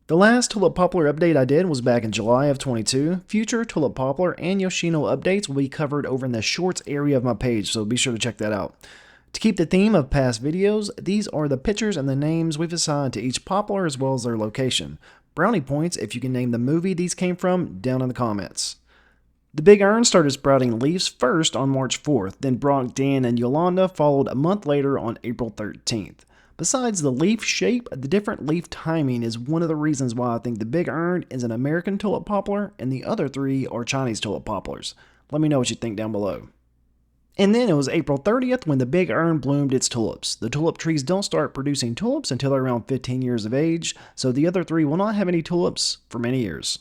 The last Tulip Poplar update I did was back in July of 22. Future Tulip Poplar and Yoshino updates will be covered over in the shorts area of my page, so be sure to check that out. To keep the theme of past videos, these are the pictures and the names we've assigned to each poplar as well as their location. Brownie points if you can name the movie these came from down in the comments. The big urn started sprouting leaves first on March 4th, then Brock, Dan, and Yolanda followed a month later on April 13th. Besides the leaf shape, the different leaf timing is one of the reasons why I think the big urn is an American tulip poplar and the other three are Chinese tulip poplars. Let me know what you think down below. And then it was April 30th when the big urn bloomed its tulips. The tulip trees don't start producing tulips until they're around 15 years of age, so the other three will not have any tulips for many years.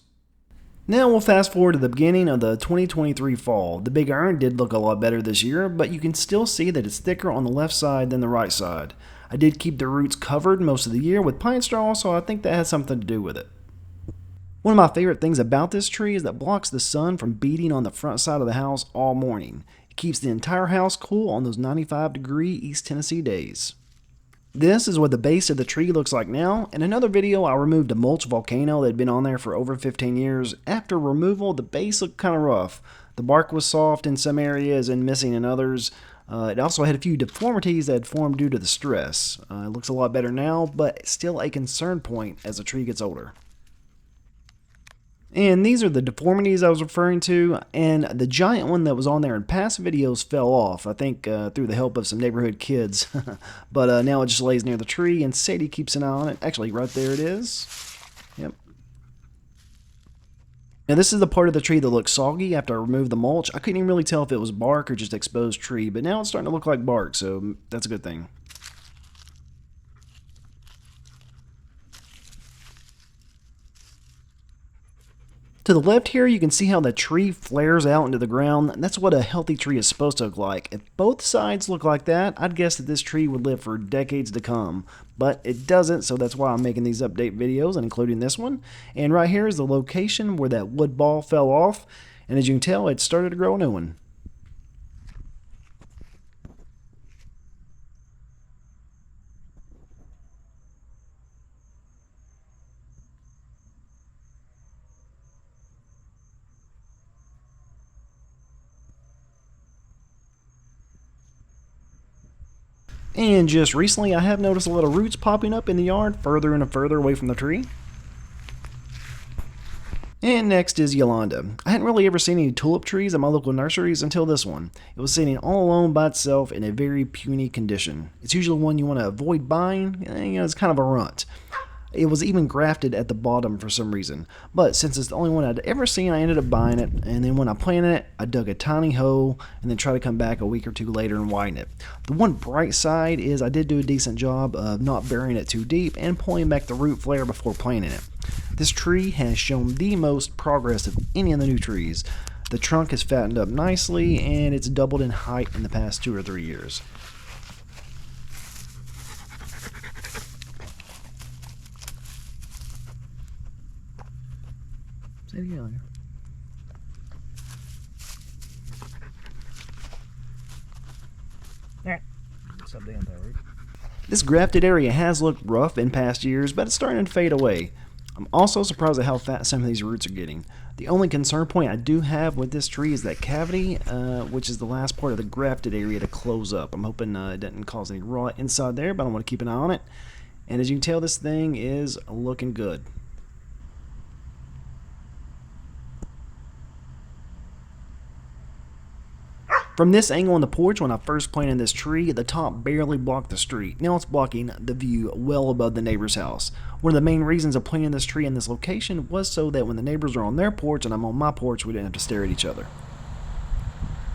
Now we'll fast forward to the beginning of the 2023 fall. The big urn did look a lot better this year, but you can still see that it's thicker on the left side than the right side. I did keep the roots covered most of the year with pine straw, so I think that has something to do with it. One of my favorite things about this tree is that it blocks the sun from beating on the front side of the house all morning. It keeps the entire house cool on those 95-degree East Tennessee days. This is what the base of the tree looks like now. In another video, I removed a mulch volcano that had been on there for over 15 years. After removal, the base looked kind of rough. The bark was soft in some areas and missing in others. It also had a few deformities that had formed due to the stress. It looks a lot better now, but still a concern point as the tree gets older. And these are the deformities I was referring to, and the giant one that was on there in past videos fell off, I think through the help of some neighborhood kids. But now it just lays near the tree, and Sadie keeps an eye on it. Actually, right there it is. Yep. Now this is the part of the tree that looks soggy after I removed the mulch. I couldn't even really tell if it was bark or just exposed tree, but now it's starting to look like bark, so that's a good thing. To the left here, you can see how the tree flares out into the ground. That's what a healthy tree is supposed to look like. If both sides look like that, I'd guess that this tree would live for decades to come. But it doesn't, so that's why I'm making these update videos and including this one. And right here is the location where that wood ball fell off. And as you can tell, it started to grow a new one. And just recently, I have noticed a lot of roots popping up in the yard further and further away from the tree. And next is Yolanda. I hadn't really ever seen any tulip trees at my local nurseries until this one. It was sitting all alone by itself in a very puny condition. It's usually one you want to avoid buying, it's kind of a runt. It was even grafted at the bottom for some reason. But since it's the only one I'd ever seen, I ended up buying it. And then when I planted it, I dug a tiny hole and then tried to come back a week or two later and widen it. The one bright side is I did do a decent job of not burying it too deep and pulling back the root flare before planting it. This tree has shown the most progress of any of the new trees. The trunk has fattened up nicely and it's doubled in height in the past 2 or 3 years. Say it again. This grafted area has looked rough in past years, but it's starting to fade away. I'm also surprised at how fat some of these roots are getting. The only concern point I do have with this tree is that cavity, which is the last part of the grafted area to close up. I'm hoping it doesn't cause any rot inside there, but I want to keep an eye on it. And as you can tell, this thing is looking good. From this angle on the porch, when I first planted this tree, the top barely blocked the street. Now it's blocking the view well above the neighbor's house. One of the main reasons of planting this tree in this location was so that when the neighbors are on their porch and I'm on my porch, we didn't have to stare at each other.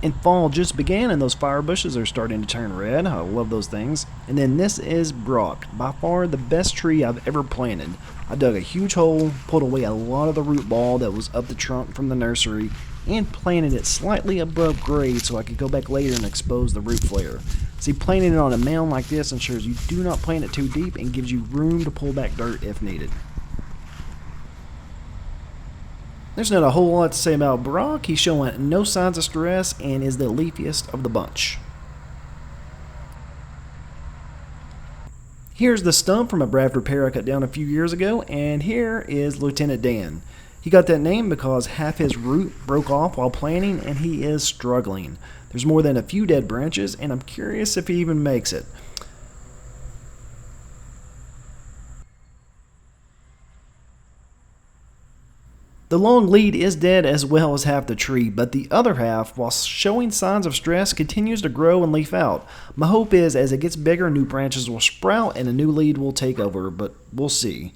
And fall just began and those fire bushes are starting to turn red. I love those things. And then this is Brock, by far the best tree I've ever planted. I dug a huge hole, pulled away a lot of the root ball that was up the trunk from the nursery, and planted it slightly above grade so I could go back later and expose the root flare. See, planting it on a mound like this ensures you do not plant it too deep and gives you room to pull back dirt if needed. There's not a whole lot to say about Brock. He's showing no signs of stress and is the leafiest of the bunch. Here's the stump from a Bradford pear I cut down a few years ago, and here is Lieutenant Dan. He got that name because half his root broke off while planting and he is struggling. There's more than a few dead branches, and I'm curious if he even makes it. The long lead is dead as well as half the tree, but the other half, while showing signs of stress, continues to grow and leaf out. My hope is as it gets bigger, new branches will sprout and a new lead will take over, but we'll see.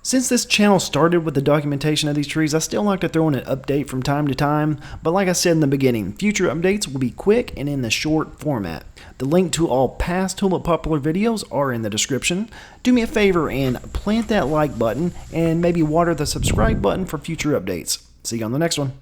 Since this channel started with the documentation of these trees, I still like to throw in an update from time to time, but like I said in the beginning, future updates will be quick and in the short format. The link to all past Tulip Poplar videos are in the description. Do me a favor and plant that like button and maybe water the subscribe button for future updates. See you on the next one.